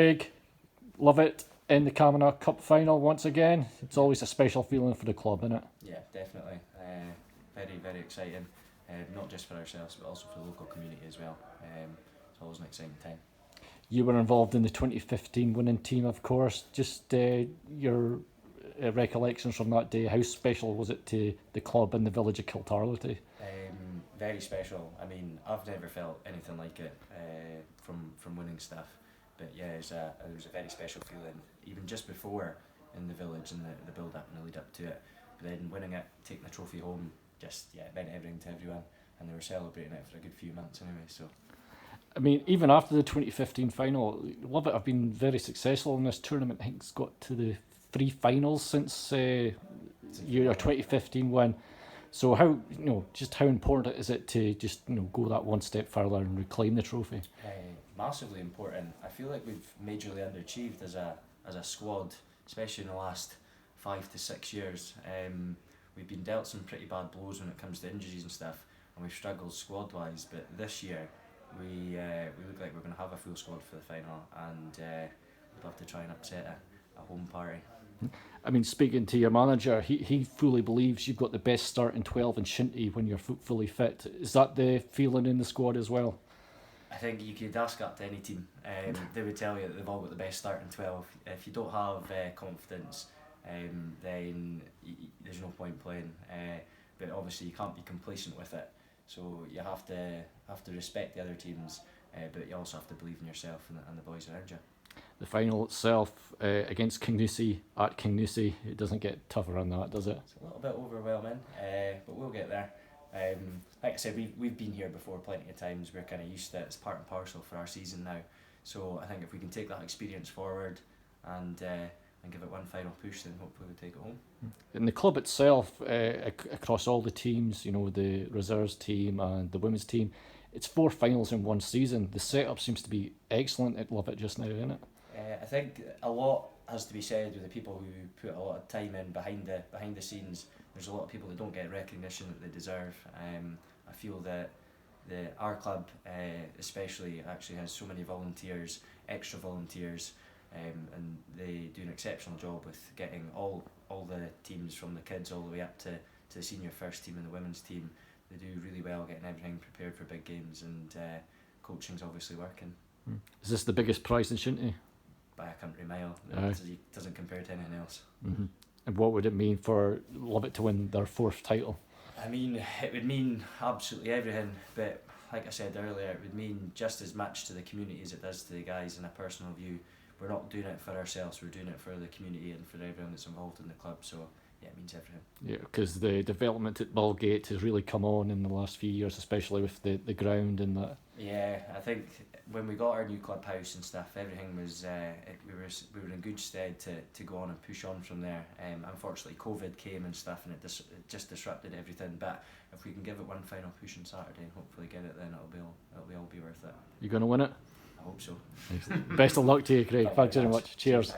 Craig, love it in the Camanachd Cup final once again. It's always a special feeling for the club, isn't it? Yeah, definitely. Very, very exciting. Not just for ourselves, but also for the local community as well. It's always an exciting time. You were involved in the 2015 winning team, of course. Just your recollections from that day. How special was it to the club and the village of Kiltarlity? Very special. I mean, I've never felt anything like it from winning stuff. But yeah, it was a very special feeling, even just before in the village and the build up and the lead up to it. But then winning it, taking the trophy home, it meant everything to everyone, and they were celebrating it for a good few months anyway. So I mean, even after the 2015 final, Lovat have been very successful in this tournament. I think it's got to the 3 finals since your 2015 win. So how important is it to just go that one step further and reclaim the trophy? Massively important. I feel like we've majorly underachieved as a squad, especially in the last 5 to 6 years. We've been dealt some pretty bad blows when it comes to injuries and stuff, and we've struggled squad wise. But this year, we look like we're going to have a full squad for the final, and we'd love to try and upset a home party. I mean, speaking to your manager, he fully believes you've got the best starting 12 in Shinty when you're fully fit. Is that the feeling in the squad as well? I think you could ask that to any team. They would tell you that they've all got the best starting 12. If you don't have confidence, then there's no point playing. But obviously you can't be complacent with it. So you have to respect the other teams, but you also have to believe in yourself and the boys around you. The final itself against Kingnussy at Kingnussy, it doesn't get tougher on that, does it? It's a little bit overwhelming, but we'll get there. Like I said, we've been here before plenty of times. We're kind of used to it. It's part and parcel for our season now. So I think if we can take that experience forward and give it one final push, then hopefully we'll take it home. In the club itself, across all the teams, the reserves team and the women's team, it's 4 finals in one season. The setup seems to be excellent at Lovat just now, isn't it? I think a lot has to be said with the people who put a lot of time in behind the scenes. There's a lot of people that don't get recognition that they deserve. I feel that our club especially actually has so many volunteers, extra volunteers, and they do an exceptional job with getting all the teams from the kids all the way up to the senior first team and the women's team. They do really well getting everything prepared for big games, and coaching's obviously working. Is this the biggest prize in Shinty? By a country mile. It doesn't compare to anything else. Mm-hmm. And what would it mean for Lovat to win their 4th title? I mean, it would mean absolutely everything, but like I said earlier, it would mean just as much to the community as it does to the guys in a personal view. We're not doing it for ourselves, we're doing it for the community and for everyone that's involved in the club, so yeah, it means everything. Yeah, because the development at Mulgate has really come on in the last few years, especially with the ground and that. Yeah, I think when we got our new clubhouse and stuff, everything was we were in good stead to go on and push on from there. Unfortunately, COVID came and stuff, and it just disrupted everything. But if we can give it one final push on Saturday and hopefully get it, then it'll all be worth it. You going to win it? I hope so. Best of luck to you, Craig. Thanks very much. Cheers.